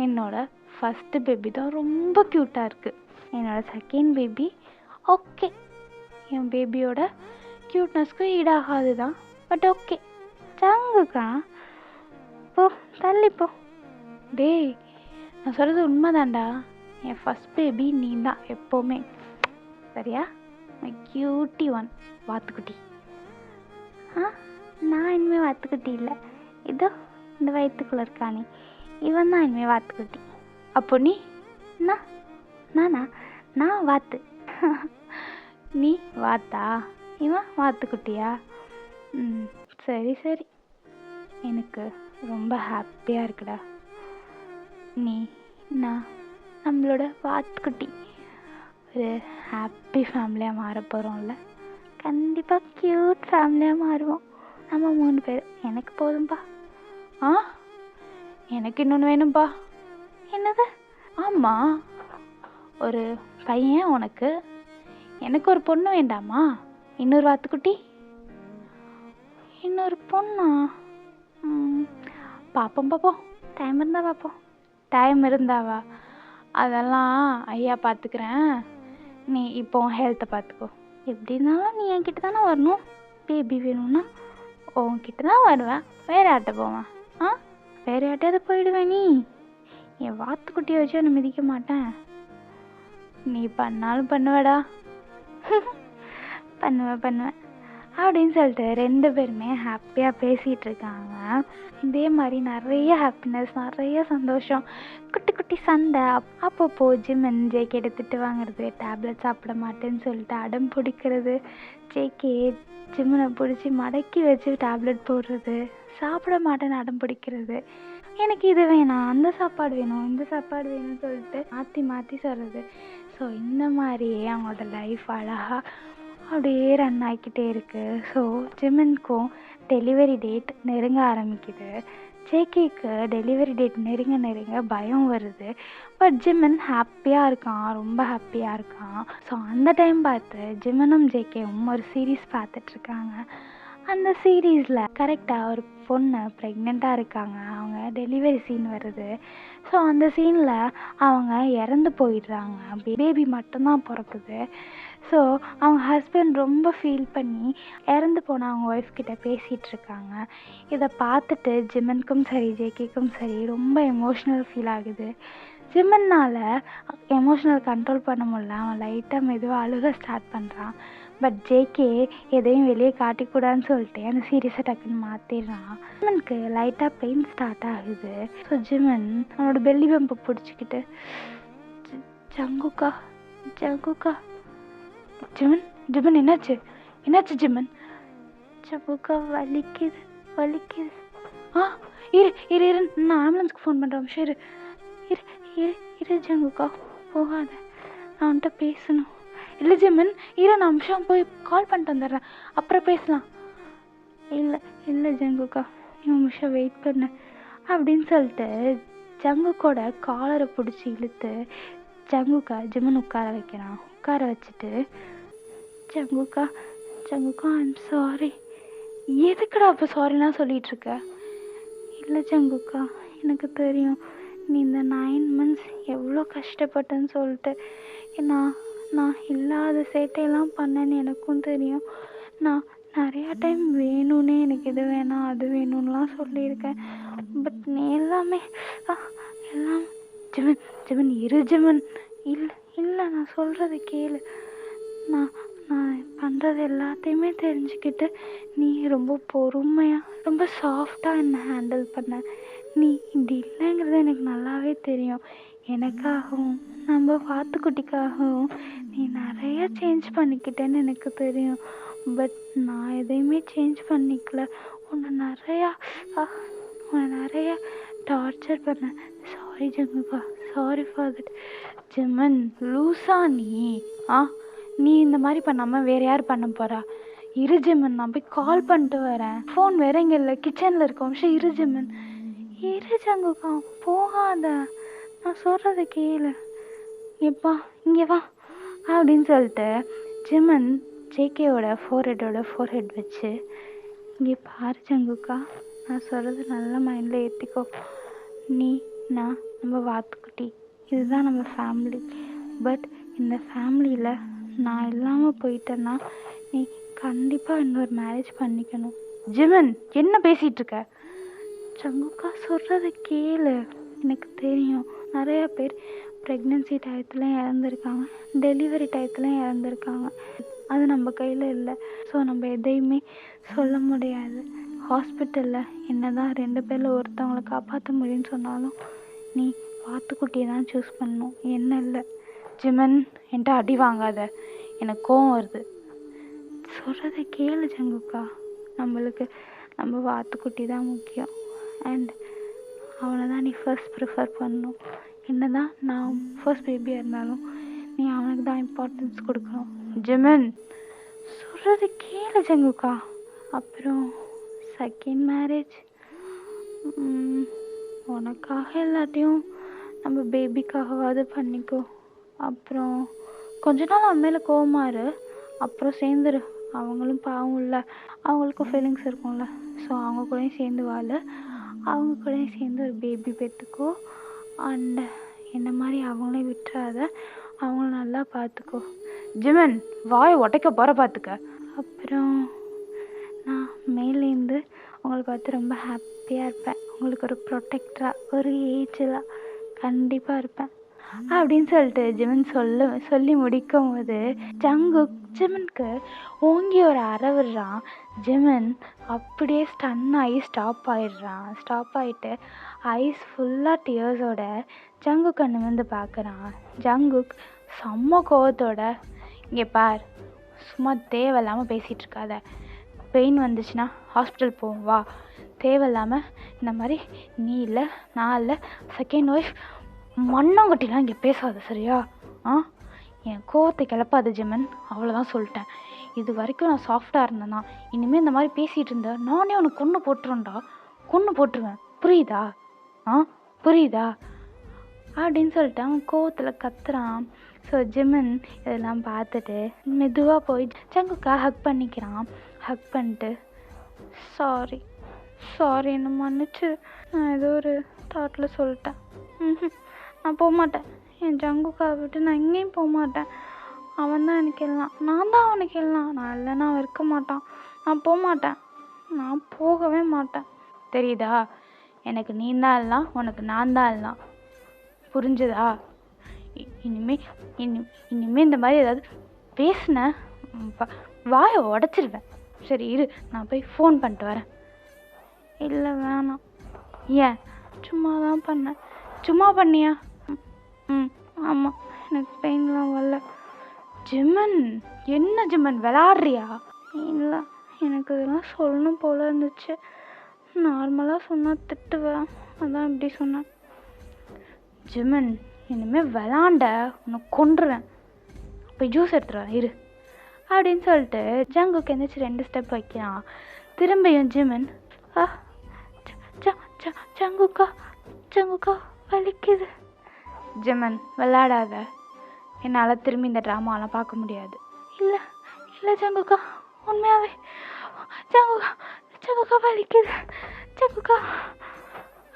என்னோட ஃபஸ்ட்டு பேபி தான் ரொம்ப க்யூட்டாக இருக்குது. என்னோட செகண்ட் பேபி ஓகே, என் பேபியோட க்யூட்னஸ்க்கு ஈடாகாது தான், பட் ஓகே. ஜங்குக்கா போ, தள்ளிப்போ. டேய், நான் சொல்கிறது உண்மைதான்டா. என் ஃபஸ்ட் பேபி நீ தான் எப்போவுமே, சரியா? மை க்யூட்டி ஒன், வாத்துக்குட்டி. நான் இனிமேல் வாத்துக்குட்டி இல்லை, இதோ இந்த வயிற்றுக்குள்ளே இருக்கானே இவன் தான் இனிமேல் வாத்துக்குட்டி. அப்போ நீ நானா? நான் வாத்து. நீ வாத்தா, இவன் வாத்துக்குட்டியா? சரி சரி, எனக்கு ரொம்ப ஹாப்பியாக இருக்குடா. நான் நம்மளோட வாத்துக்குட்டி ஒரு ஹாப்பி ஃபேமிலியாக மாற போகிறோம்ல. கண்டிப்பாக க்யூட் ஃபேமிலியாக மாறுவோம் நம்ம 3 பேர். எனக்கு போதும்பா. எனக்கு இன்னொன்று வேணும்பா. என்னது? ஆமாம், ஒரு பையன் உனக்கு, எனக்கு ஒரு பொண்ணு வேண்டாமா? இன்னொரு வாத்துக்குட்டி, இன்னொரு பொண்ணா? பார்ப்போம், டைம் இருந்தால் பார்ப்போம். டைம் இருந்தாவா? அதெல்லாம் ஐயா பார்த்துக்கிறேன். நீ இப்போ ஹெல்த்தை பார்த்துக்கோ. எப்படி இருந்தாலும் நீ என்கிட்ட தானே வரணும். பேபி வேணும்னா உன்கிட்ட தான் வருவேன். வேறு யார்கிட்ட போவேன்? வேறு யார்ட்டையாவது போயிடுவேன். நீ என் வாத்துக்குட்டியை வச்சு நான் மிதிக்க மாட்டேன். நீ பண்ணாலும் பண்ணுவேடா. பண்ணுவேன். அப்படின்னு சொல்லிட்டு 2 பேருமே ஹாப்பியாக பேசிகிட்டு இருக்காங்க. இதே மாதிரி நிறைய ஹாப்பினஸ், நிறைய சந்தோஷம், குட்டி குட்டி சண்டை. அப்பப்போ ஜிமன் ஜேகே எடுத்துகிட்டு வாங்குறது, டேப்லெட் சாப்பிட மாட்டேன்னு சொல்லிட்டு அடம் பிடிக்கிறது, ஜேகே ஜிம்மனை பிடிச்சி மடக்கி வச்சு டேப்லெட் போடுறது, சாப்பிட மாட்டேன்னு அடம் பிடிக்கிறது, எனக்கு இது வேணாம், அந்த சாப்பாடு வேணும், இந்த சாப்பாடு வேணும்னு சொல்லிட்டு மாற்றி மாற்றி சொல்கிறது. ஸோ இந்த மாதிரியே அவங்களோட லைஃப் அழகாக அப்படியே ரன் ஆகிக்கிட்டே இருக்குது. ஸோ ஜிமனுக்கும் டெலிவரி டேட் நெருங்க ஆரம்பிக்குது. ஜேகேக்கு டெலிவரி டேட் நெருங்க நெருங்க பயம் வருது. பட் ஜிமன் ஹாப்பியாக இருக்கான், ரொம்ப ஹாப்பியாக இருக்கான். ஸோ அந்த டைம் பார்த்து ஜிமனும் ஜேகேவும் ஒரு சீரீஸ் பார்த்துட்ருக்காங்க. அந்த சீரீஸில் கரெக்டாக ஒரு பொண்ணு ப்ரெக்னெண்ட்டாக இருக்காங்க. அவங்க டெலிவரி சீன் வருது. ஸோ அந்த சீனில் அவங்க இறந்து போயிடுறாங்க. பேபி மட்டும்தான் பிறக்குது. ஸோ அவங்க ஹஸ்பண்ட் ரொம்ப ஃபீல் பண்ணி இறந்து போன அவங்க ஒய்ஃப்கிட்ட பேசிகிட்ருக்காங்க. இதை பார்த்துட்டு ஜிமனுக்கும் சரி ஜேகேக்கும் சரி ரொம்ப எமோஷ்னல் ஃபீல் ஆகுது. ஜிமன்னால் எமோஷ்னல் கண்ட்ரோல் பண்ண முடியல. அவன் லைட்டாக மெதுவாக அழுக ஸ்டார்ட் பண்ணுறான். பட் ஜேகே எதையும் வெளியே காட்டிக்கூடாதுன்னு சொல்லிட்டு அந்த சீரியஸை டக்குன்னு மாற்றிடுறான். ஜிமனுக்கு லைட்டாக பெயின் ஸ்டார்ட் ஆகுது. ஸோ ஜிமன் அவனோட பெல்லி பம்பை பிடிச்சிக்கிட்டு ஜங்குக்கா ஜங்குக்கா ஜிமன் ஜிமன் என்னாச்சு என்னாச்சு ஜிமன்? ஜங்குக்கா வலிக்குது வலிக்குது. இரு இரு இரு நான் ஆம்புலன்ஸ்க்கு ஃபோன் பண்ணுறேன். சரி இரு இரு இரு ஜங்குக்கா போகாத, நான் அவன்கிட்ட பேசணும். இல்லை ஜிமன் இரு, நான் நிமிஷம் போய் கால் பண்ணிட்டு வந்துடுறேன், அப்புறம் பேசலாம். இல்லை இல்லை ஜங்குக்கா, நீ நிமிஷம் வெயிட் பண்ணு அப்படின்னு சொல்லிட்டு ஜங்குக்கோட காலரை பிடிச்சி இழுத்து ஜங்குக்கா ஜிமன் உட்கார வைக்கிறான். உட்கார வச்சுட்டு ஜங்குக்கா ஜங்குக்கா ஐம் சாரி. எதுக்குடா அப்போ சாரிலாம் சொல்லிகிட்ருக்க? இல்லை ஜங்குக்கா, எனக்கு தெரியும் நீ இந்த 9 months எவ்வளோ கஷ்டப்பட்டேன்னு சொல்லிட்டு. நான் இல்லாத சேட்டையெல்லாம் பண்ணேன்னு எனக்கும் தெரியும். நான் நிறையா டைம் வேணும்னே எனக்கு இது வேணாம் அது வேணும்லாம் சொல்லியிருக்கேன். பட் நீ எல்லாமே ஜிமன் ஜிமன் இரு ஜிமன். இல்லை இல்லை நான் சொல்கிறத கேளு. நான் பண்ணுறது எல்லாத்தையுமே தெரிஞ்சுக்கிட்டு நீ ரொம்ப பொறுமையாக ரொம்ப சாஃப்டாக என்னை ஹேண்டில் பண்ண. நீ இப்படி இல்லைங்கிறது எனக்கு நல்லாவே தெரியும். எனக்காகவும் நம்ம வாத்துக்குட்டிக்காகவும் நீ நிறைய சேஞ்ச் பண்ணிக்கிட்டேன்னு எனக்கு தெரியும். பட் நான் எதையுமே சேஞ்ச் பண்ணிக்கல. உன்னை நிறையா டார்ச்சர் பண்ணேன். சாரி ஜங்குக்கா, சாரி ஃபார் தட். ஜிமன் லூஸா நீ இந்த மாதிரி பண்ணாமல் வேறு யார் பண்ண போகிறா? இரு ஜிமன், நான் போய் கால் பண்ணிட்டு வரேன். ஃபோன் வேற இங்கே இல்லை, கிச்சனில் இருக்க. நிமிஷம் இரு ஜிமன். இரு ஜங்குக்கா போகாத, நான் சொல்கிறத கேளு. எப்பா இங்கே வா அப்படின்னு சொல்லிட்டு ஜிமன் ஜேகேவோட ஃபோர்ஹெட் வச்சு, இங்கே பாரு ஜங்குக்கா, நான் சொல்கிறது நல்ல மைண்டில் ஏற்றிக்கோ. நம்ம வாத்துக்குட்டி, இதுதான் நம்ம ஃபேமிலி. பட் இந்த ஃபேமிலியில் நான் இல்லாமல் போயிட்டேன்னா நீ கண்டிப்பாக இன்னொரு மேரேஜ் பண்ணிக்கணும். ஜிமன் என்ன பேசிகிட்ருக்க? ஜங்குக்கா சொல்கிறத கேளு. எனக்கு தெரியும் நிறையா பேர் ப்ரெக்னென்சி டயத்துலையும் இறந்துருக்காங்க, டெலிவரி டயத்துலையும் இறந்துருக்காங்க. அது நம்ம கையில் இல்லை. ஸோ நம்ம எதையுமே சொல்ல முடியாது. ஹாஸ்பிட்டலில் என்ன தான் 2 பேரில் ஒருத்தவங்களை காப்பாற்ற முடியும்னு சொன்னாலும் நீ வாத்துக்குட்டியை தான் சூஸ் பண்ணணும், என்ன இல்லை. ஜிமன் என்கிட்ட அடி வாங்காத, எனக்கு கோவம் வருது. சொல்கிறத கேளு ஜங்குக்கா. நம்ம வாத்துக்குட்டி தான் முக்கியம். அண்ட் அவனை தான் நீ ஃபர்ஸ்ட் ப்ரிஃபர் பண்ணணும். என்ன தான் நான் ஃபர்ஸ்ட் பேபியாக இருந்தாலும் நீ அவனுக்கு தான் இம்பார்ட்டன்ஸ் கொடுக்கணும். ஜிமன் சொல்கிறது கேளு ஜங்குக்கா. அப்புறம் செகண்ட் மேரேஜ் உனக்காக எல்லாத்தையும் நம்ம பேபிக்காகவாது பண்ணிக்கோ. அப்புறம் கொஞ்ச நாள் அவன் மேலே கோவமாரு, அப்புறம் சேர்ந்துரு. அவங்களும் பாவம் இல்லை, அவங்களுக்கும் ஃபீலிங்ஸ் இருக்கும்ல. ஸோ அவங்க கூடயும் சேர்ந்து வாழ, அவங்க கூடயும் சேர்ந்து ஒரு பேபி பெற்றுக்கோ. அண்ட் என்ன மாதிரி அவங்களையும் விட்டுறாத, அவங்கள நல்லா பார்த்துக்கோ. ஜிமன் வாயை உடைக்க போகிற பார்த்துக்க. அப்புறம் நான் மேலேருந்து உங்களை பார்த்து ரொம்ப ஹாப்பியாக இருப்பேன். உங்களுக்கு ஒரு ப்ரொடெக்டராக ஒரு ஏஜில் கண்டிப்பாக இருப்பேன் அப்படின்னு சொல்லிட்டு ஜிமன் சொல்லி முடிக்கும் போது ஜிமனுக்கு ஓங்கி ஒரு அறை விடுறான். ஜிமன் அப்படியே ஸ்டன் ஆகி ஸ்டாப் ஆகிட்டு ஐஸ் ஃபுல்லாக டியர்ஸோட ஜங்குக்கை நிமிர்ந்து பார்க்குறான். ஜங்குக் செம்ம கோவத்தோட, இங்கே பார், சும்மா தேவையில்லாமல் பேசிகிட்டு இருக்காத, பெயின் வந்துச்சுன்னா ஹாஸ்பிட்டல் போவோம் வா, தேவையில்லாமல் இந்த மாதிரி நீ இல்லை நான் இல்லை செகண்ட் ஒய்ஃப் மண்ணாங்கட்டிலாம் இங்கே பேசாத சரியா? என் கோவத்தை கிளப்பாது ஜிமன், அவ்வளோதான் சொல்லிட்டேன். இது வரைக்கும் நான் சாஃப்டாக இருந்தேன்னா இனிமேல் இந்த மாதிரி பேசிகிட்டு இருந்தேன் நானே உனக்கு கொன்று போட்டுருவேன், புரியுதா? புரியுதா அப்படின்னு சொல்லிட்டு அவன் கோவத்தில் கத்துறான். ஸோ ஜிமன் இதெல்லாம் பார்த்துட்டு மெதுவாக போய் ஜங்குக்காக ஹக் பண்ணிக்கிறான். ஹக் பண்ணிட்டு சாரி என்னை மன்னிச்சு, நான் ஏதோ ஒரு தாட்டில் சொல்லிட்டேன். நான் போக மாட்டேன், என் ஜங்குக்காக விட்டு நான் எங்கேயும் போக மாட்டேன். அவன் தான் எனக்கு எல்லாம், நான் தான் அவனுக்கு எல்லாம். நான் இல்லைன்னா அவன் இருக்க மாட்டான். நான் போக மாட்டேன், நான் போகவே மாட்டேன். தெரியுதா? எனக்கு நீ தான் எல்லாம், உனக்கு நான் தான் எல்லாம். புரிஞ்சுதா? இனிமே இந்த மாதிரி ஏதாவது பேசின வாயை உடச்சிருவேன். சரி இரு, நான் போய் ஃபோன் பண்ணிட்டு வரேன். இல்லை வேணாம். ஏன்? சும்மா தான் பண்ணேன். சும்மா பண்ணியா? ஆமாம், எனக்கு பெயின்லாம் வரல. ஜிமன், என்ன ஜிமன் விளாட்றியா? இல்லை, எனக்கு இதெல்லாம் சொல்லணும் போல இருந்துச்சு. நார்மலாக சொன்னால் திட்டுவேன், அதான் இப்படி சொன்னேன். ஜிமன், இனிமேல் விளாண்ட உன்னை கொன்றுவேன். போய் ஜூஸ் எடுத்துருவேன் இரு அப்படின்னு சொல்லிட்டு ஜங்குக்கு எந்திரிச்சு 2 ஸ்டெப் வைக்கிறான். திரும்பியும் ஜிமன், ஜங்குக்கா வலிக்குது. ஜிமன், விளையாடாத, என்னால் திரும்பி இந்த ட்ராமாலாம் பார்க்க முடியாது. இல்லை ஜங்குக்கா, உண்மையாகவே ஜங்குக்கா வலிக்குது ஜங்குக்கா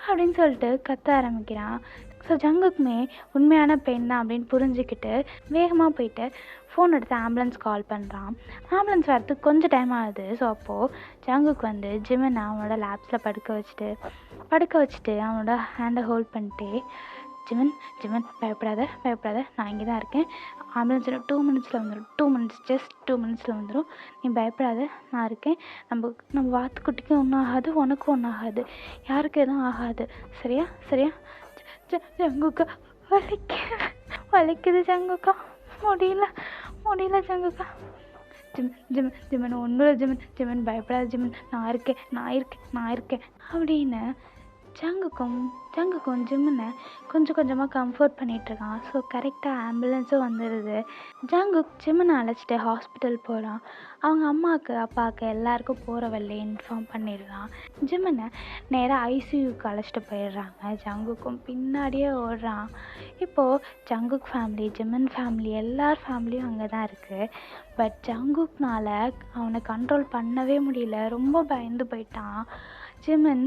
அப்படின்னு சொல்லிட்டு கத்த ஆரம்பிக்கிறான். ஸோ ஜங்குக்குமே உண்மையான பெயின் தான் அப்படின்னு புரிஞ்சுக்கிட்டு வேகமாக போயிட்டு ஃபோன் எடுத்து ஆம்புலன்ஸ் கால் பண்ணுறான். ஆம்புலன்ஸ் வரத்துக்கு கொஞ்சம் டைம் ஆகுது. ஸோ அப்போது ஜங்குக்கு வந்து ஜிமனை அவனோட லேப்ஸில் படுக்க வச்சுட்டு அவனோட ஹேண்டை ஹோல்ட் பண்ணிட்டு, ஜிமன் பயப்படாத, நான் இங்கே தான் இருக்கேன். ஆம்புலன்ஸில் 2 மினிட்ஸில் வந்துடும். 2 மினிட்ஸ், ஜஸ்ட் 2 மினிட்ஸில் வந்துடும். நீ பயப்படாத, நான் இருக்கேன். நம்ம வாத்துக்குட்டிக்கும் ஒன்றும் ஆகாது, உனக்கும் ஒன்றும் ஆகாது, யாருக்கு எதுவும் ஆகாது. சரியா? ஜங்குக்கா வலிக்குது ஜங்குக்கா, முடியல ஜங்குக்கா. ஜிமன் ஒன்றும் இல்லை ஜிமன் பயப்படாத ஜிமன், நான் இருக்கேன் அப்படின்னு ஜங்குக்கும் ஜிமனை கொஞ்சமாக கம்ஃபர்ட் பண்ணிகிட்ருக்கான். ஸோ கரெக்டாக ஆம்புலன்ஸும் வந்துடுது. ஜங்குக் ஜிமனை அழைச்சிட்டு ஹாஸ்பிட்டல் போகிறான். அவங்க அம்மாவுக்கு அப்பாவுக்கு எல்லாருக்கும் போகிற வழியே இன்ஃபார்ம் பண்ணிடுறான். ஜிமனை நேராக ஐசியூக்கு அழைச்சிட்டு போயிடுறாங்க. ஜங்குக்கும் பின்னாடியே ஓடுறான். இப்போது ஜங்குக் ஃபேமிலி, ஜிமன் ஃபேமிலி, எல்லார் ஃபேமிலியும் அங்கே தான் இருக்குது. பட் ஜங்குக்னால அவனை கண்ட்ரோல் பண்ணவே முடியல, ரொம்ப பயந்து போயிட்டான். ஜிமன்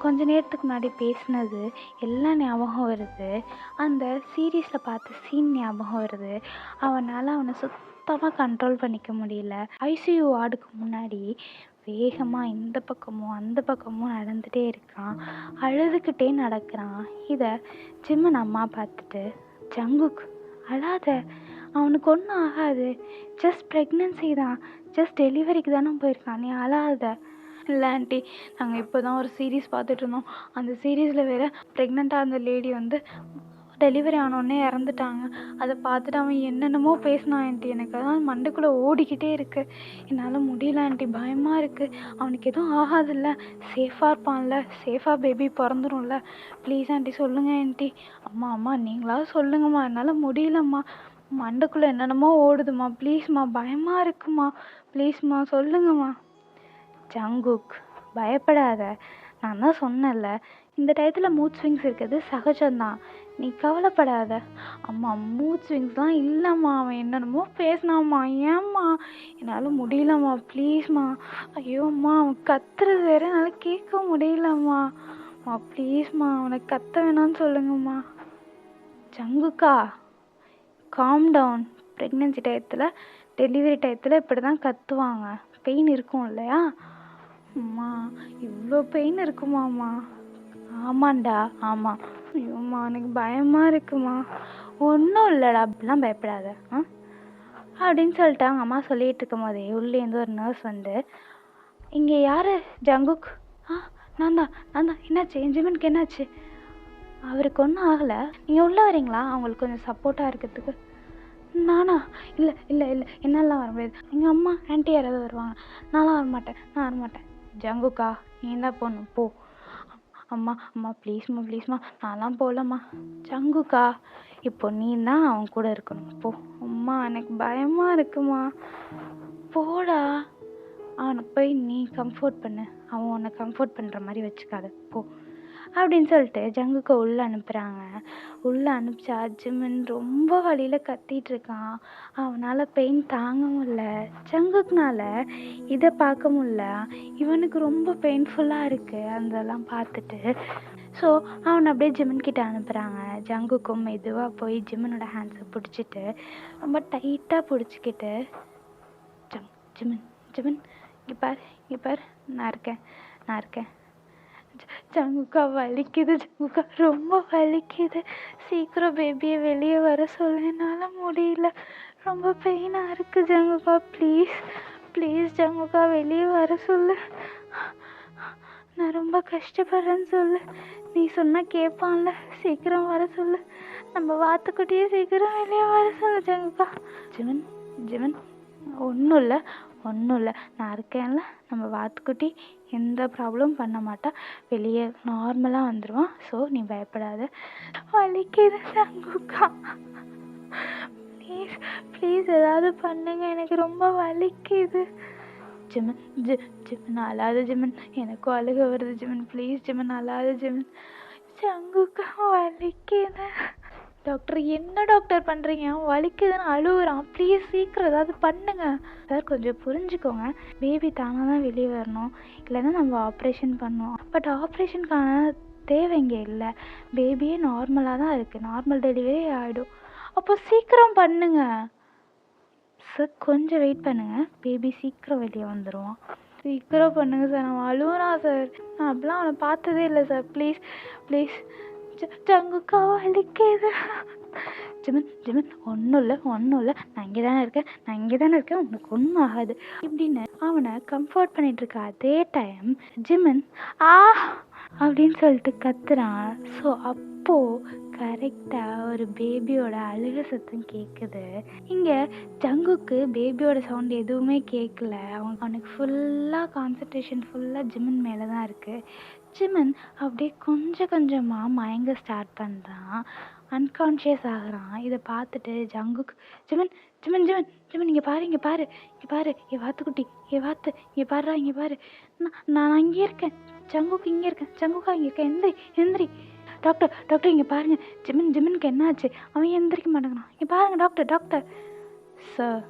கொஞ்ச நேரத்துக்கு முன்னாடி பேசினது எல்லாம் ஞாபகம் வருது. அந்த சீரீஸில் பார்த்த சீன் ஞாபகம் வருது. அவனை சுத்தமாக கண்ட்ரோல் பண்ணிக்க முடியல. ஐசியூ வார்டுக்கு முன்னாடி வேகமாக இந்த பக்கமும் அந்த பக்கமும் நடந்துகிட்டே இருக்கான். அழுதுகிட்டே நடக்கிறான். இதை ஜிமன் அம்மா பார்த்துட்டு, ஜங்குக் அழாத, அவனுக்கு ஒன்றும் ஆகாது, ஜஸ்ட் ப்ரெக்னன்சி தான், ஜஸ்ட் டெலிவரிக்கு தானே போயிருக்கான், நீ அழாத. இல்லை ஆண்டி, நாங்கள் இப்போ தான் ஒரு சீரீஸ் பார்த்துட்ருந்தோம். அந்த சீரீஸில் வேறு ப்ரெக்னெண்ட்டாக இருந்த லேடி வந்து டெலிவரி ஆனோடனே இறந்துட்டாங்க. அதை பார்த்துட்டு அவன் என்னென்னமோ பேசினான் ஆண்டி. எனக்கு அதான் மண்டைக்குள்ளே ஓடிக்கிட்டே இருக்குது. என்னால் முடியல ஆண்டி, பயமாக இருக்குது. அவனுக்கு எதுவும் ஆகாதுல்ல, சேஃபாக இருப்பான்ல, சேஃபாக பேபி பிறந்துரும்ல, ப்ளீஸ் ஆண்டி சொல்லுங்கள் ஆண்டி. அம்மா நீங்களாவது சொல்லுங்கம்மா, என்னால் முடியலம்மா, மண்டைக்குள்ளே என்னென்னமோ ஓடுதும்மா, ப்ளீஸ்மா, பயமாக இருக்குமா, ப்ளீஸ்மா சொல்லுங்கம்மா. ஜங்குக், பயப்படாத, நான் தான் சொன்னேன்ல, இந்த டயத்தில் மூட் ஸ்விங்ஸ் இருக்கிறது சகஜம்தான், நீ கவலைப்படாத. அம்மா மூட் ஸ்விங்ஸ்லாம் இல்லைம்மா, அவன் என்னென்னமோ பேசினாம்மா, ஏம்மா என்னால் முடியலம்மா, ப்ளீஸ்மா. ஐயோம்மா, அவன் கத்துறது வேற என்னால் கேட்க முடியலம்மா, ப்ளீஸ்மா, அவனை கத்த வேணான்னு சொல்லுங்கம்மா. ஜங்குக்கா, காம் டவுன். ப்ரெக்னென்சி டயத்தில், டெலிவரி டயத்தில் இப்படி தான் கத்துவாங்க, பெயின் இருக்கும் இல்லையா? அம்மா, இவ்வளோ பெயின் இருக்குமாம்மா? ஆமாண்டா, ஆமாம். ஐயோம்மா, எனக்கு பயமாக இருக்குமா. ஒன்றும் இல்லைடா, அப்படிலாம் பயப்படாத. அப்படின்னு சொல்லிட்டு அவங்க அம்மா சொல்லிட்டு இருக்கும் போதே உள்ளேருந்து ஒரு நர்ஸ் வந்து, இங்கே யார் ஜங்குக்? நான் தான் என்னாச்சு? என் ஜிமனுக்கு என்னாச்சு? அவருக்கு ஒன்றும் ஆகலை, நீங்கள் உள்ளே வரீங்களா அவங்களுக்கு கொஞ்சம் சப்போர்ட்டாக இருக்கிறதுக்கு? நானா? இல்லை இல்லை இல்லை என்னாலாம் வர முடியாது, எங்கள் அம்மா ஆன்ட்டி யாராவது வருவாங்க, நான் வரமாட்டேன். ஜங்குக்கா நீ தான் போகணும், போ. அம்மா ப்ளீஸ்மா நான்லாம் போகலம்மா. ஜங்குக்கா இப்போ நீ தான் அவன் கூட இருக்கணும், போ. அம்மா எனக்கு பயமாக இருக்குமா, போடா. அவனை போய் நீ கம்ஃபோர்ட் பண்ணு, அவன் உன்னை கம்ஃபோர்ட் பண்ணுற மாதிரி வச்சுக்காத, போ அப்படின்னு சொல்லிட்டு ஜங்குக்கை உள்ளே அனுப்புகிறாங்க. உள்ளே அனுப்பிச்சா ஜிமின் ரொம்ப வலியில் கத்திட்டு இருக்கான். அவனால் பெயின் தாங்க முடியல. ஜங்குக்குனால இதை பார்க்க முடியல. இவனுக்கு ரொம்ப பெயின்ஃபுல்லாக இருக்குது அதெல்லாம் பார்த்துட்டு. ஸோ அவனை அப்படியே ஜிமின் கிட்ட அனுப்புகிறாங்க. ஜங்குக்கும் மெதுவாக போய் ஜிமினோட ஹேண்ட்ஸை பிடிச்சிட்டு ரொம்ப டைட்டாக பிடிச்சிக்கிட்டு, ஜிமின் இங்கே பாரு நான் இருக்கேன். ஜங்குக்கா வலிக்குது, ஜங்குக்கா ரொம்ப வலிக்குது, சீக்கிரம் பேபியை வெளியே வர சொல்ல, என்னால் முடியல, ரொம்ப பெயினாக இருக்குது ஜங்குக்கா, ப்ளீஸ் ஜங்குக்கா வெளியே வர சொல்லு, நான் ரொம்ப கஷ்டப்படுறேன்னு சொல்லு, நீ சொன்னால் கேட்பான்ல, சீக்கிரம் வர சொல்லு, நம்ம வாத்துக்குட்டியே சீக்கிரம் வெளியே வர சொல்லு ஜங்குக்கா. ஜிமன் ஒன்றும் இல்லை நான் இருக்கேன்ல, நம்ம வாத்துக்குட்டி எந்த ப்ராப்ளமும் பண்ண மாட்டா, வெளியே நார்மலாக வந்துடுவான், ஸோ நீ பயப்படாத. வலிக்குது ஜங்குக்கா, ப்ளீஸ் ஏதாவது பண்ணுங்க, எனக்கு ரொம்ப வலிக்குது. ஜிமன் அழாத ஜிமன், எனக்கும் அழுக வருது ஜிமன், ப்ளீஸ் ஜிமன் அழாத ஜிமன். ஜங்குக்கா வலிக்குது. டாக்டர் என்ன டாக்டர் பண்ணுறீங்க, அவன் வலிக்குதுன்னு அழுகுறான், ப்ளீஸ் சீக்கிரம் ஏதாவது பண்ணுங்க சார். கொஞ்சம் புரிஞ்சுக்கோங்க, பேபி தானாக தான் வெளியே வரணும், இல்லைன்னா நம்ம ஆப்ரேஷன் பண்ணுவோம். பட் ஆப்ரேஷனுக்கான தேவை இங்கே இல்லை, பேபியே நார்மலாக தான் இருக்குது, நார்மல் டெலிவரி ஆகிடும். அப்போ சீக்கிரம் பண்ணுங்க சார், கொஞ்சம் வெயிட் பண்ணுங்கள், பேபி சீக்கிரம் வெளியே வந்துடுவான், சீக்கிரம் பண்ணுங்கள் சார். அவன் அழுகுறான் சார், நான் அப்படிலாம் அவனை பார்த்ததே இல்லை சார், ப்ளீஸ். ஜங்குக்கா வலிக்குது. ஜிமன் ஒன்றும் இல்லை நான் இங்கே தானே இருக்கேன், உனக்கு ஒன்றும் ஆகாது இப்படின்னு அவனை கம்ஃபர்ட் பண்ணிட்டு இருக்க அதே டைம் ஜிமன் அப்படின்னு சொல்லிட்டு கத்துறான். ஸோ அப்போது கரெக்டாக ஒரு பேபியோட அழுக சத்தம் கேட்குது. இங்கே ஜங்குக்கு பேபியோட சவுண்ட் எதுவுமே கேட்கல, அவனுக்கு ஃபுல்லாக கான்சன்ட்ரேஷன் ஃபுல்லாக ஜிமன் மேலே தான் இருக்குது. ஜிமன் அப்படியே கொஞ்சமாக மயங்க ஸ்டார்ட் பண்ணுறான், அன்கான்ஷியஸ் ஆகுறான். இதை பார்த்துட்டு ஜங்குக், ஜிமன் இங்கே பாரு என் வாத்துக்குட்டி, இங்கே பாரு, நான் இங்கே இருக்கேன், ஜங்குக்கு இங்கே இருக்கேன், எந்திரி டாக்டர் இங்கே பாருங்க, ஜிமனுக்கு என்னாச்சு, அவன் எந்திரிக்க மாட்டேங்கிறான், இங்கே பாருங்க டாக்டர். சார்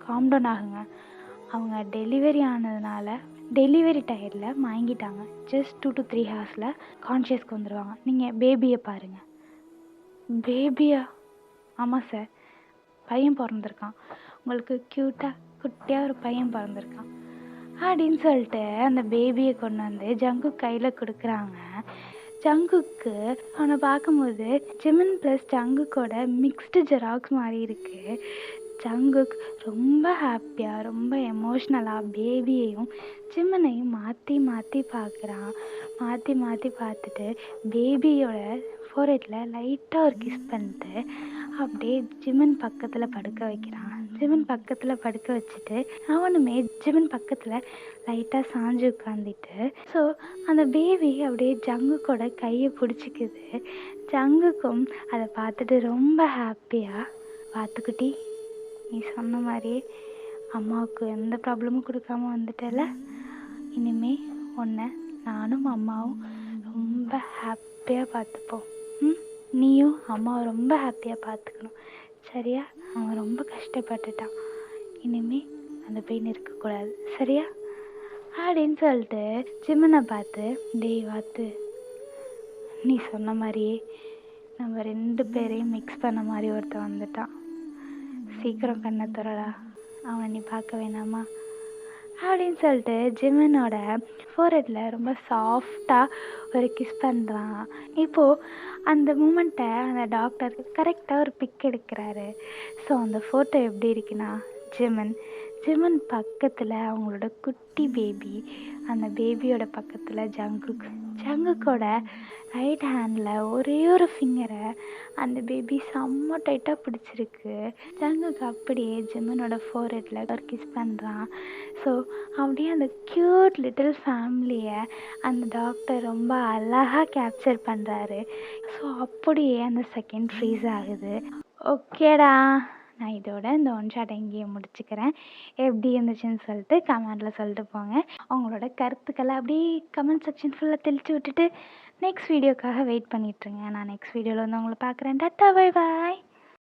காம் டவுன் ஆகுங்க, அவங்க டெலிவரி ஆனதுனால டெலிவரி டயர்டில் மயங்கிட்டாங்க, ஜஸ்ட் 2 to 3 ஹவர்ஸில் கான்ஷியஸ்க்கு வந்துடுவாங்க, நீங்கள் பேபியை பாருங்கள். பேபியா? ஆமாம் சார், பையன் பிறந்திருக்கான், உங்களுக்கு குட்டியாக ஒரு பையன் பிறந்திருக்கான் அப்படின்னு சொல்லிட்டு அந்த பேபியை கொண்டு வந்து ஜங்குக் கையில் கொடுக்குறாங்க. ஜங்குக்கு அவனை பார்க்கும்போது ஜிமன் ப்ளஸ் ஜங்குக்கோட மிக்ஸ்டு ஜெராக்ஸ் மாதிரி இருக்குது. ஜங்குக் ரொம்ப ஹாப்பியாக ரொம்ப எமோஷ்னலாக பேபியையும் ஜிமனையும் மாற்றி பார்க்குறான். மாற்றி பார்த்துட்டு பேபியோட ஃபோர்ஹெட்டில் லைட்டாக ஒரு கிஸ் பண்ணிட்டு அப்படியே ஜிமன் பக்கத்தில் படுக்க வைக்கிறான். ஜிமன் பக்கத்தில் படுக்க வச்சுட்டு அவனுமே ஜிமன் பக்கத்தில் லைட்டாக சாஞ்சு உட்காந்துட்டு, ஸோ அந்த பேபி அப்படியே ஜங்குக்கோட கையை பிடிச்சிக்குது. ஜங்குக்கும் அதை பார்த்துட்டு ரொம்ப ஹாப்பியாக, வாத்துக்குட்டி நீ சொன்ன மாதிரியே அம்மாவுக்கு எந்த ப்ராப்ளமும் கொடுக்காம வந்துட்டல, இனிமே உன்னை நானும் அம்மாவும் ரொம்ப ஹாப்பியாக பார்த்துப்போம், நீயும் அம்மாவை ரொம்ப ஹாப்பியாக பார்த்துக்கணும், சரியா? அவன் ரொம்ப கஷ்டப்பட்டுட்டான், இனிமே அந்த பெயின் இருக்கக்கூடாது, சரியா அப்படின்னு சொல்லிட்டு ஜிமனை பார்த்து, டேய் வாத்து, நீ சொன்ன மாதிரியே நம்ம 2 பேரையும் மிக்ஸ் பண்ண மாதிரி ஒருத்தன் வந்துட்டான், சீக்கிரம் கண்ணை திறடா, அவனை நீ பார்க்க வேணாமா அப்படின்னு சொல்லிட்டு ஜிமினோட ஃபோர்ஹெட்டில் ரொம்ப சாஃப்டாக ஒரு கிஸ் பண்ணுறான். இப்போது அந்த மூமெண்ட்டை அந்த டாக்டர் கரெக்டாக ஒரு பிக் எடுக்கிறாரு. ஸோ அந்த ஃபோட்டோ எப்படி இருக்குன்னா, ஜிமின் ஜிமின் பக்கத்தில் அவங்களோட குட்டி பேபி, அந்த பேபியோட பக்கத்தில் ஜங்குக்கோட ரைட் ஹேண்டில் ஒரே ஒரு ஃபிங்கரை அந்த பேபி செம்ம டைட்டாக பிடிச்சிருக்கு. ஜங்குக்கு அப்படியே ஜிமினோட ஃபோர்ஹெட்டில் ஒரு கிஸ் பண்ணுறான். ஸோ அப்படியே அந்த க்யூட் லிட்டில் ஃபேமிலியை அந்த டாக்டர் ரொம்ப அழகாக கேப்சர் பண்ணுறாரு. ஸோ அப்படியே அந்த செகண்ட் ஃப்ரீஸ் ஆகுது. ஓகேடா, நான் இதோட இந்த ஒன் ஷாட் இங்கேயே முடிச்சுக்கிறேன். எப்படி இருந்துச்சுன்னு சொல்லிட்டு கமெண்டில் சொல்லிட்டு போங்க. உங்களோட கருத்துக்களை அப்படியே கமெண்ட் செக்ஷன் ஃபுல்லாக தெளித்து விட்டுட்டு நெக்ஸ்ட் வீடியோக்காக வெயிட் பண்ணிட்டுருங்க. நான் நெக்ஸ்ட் வீடியோவில் வந்து உங்களை பார்க்குறேன். Tata, bye bye.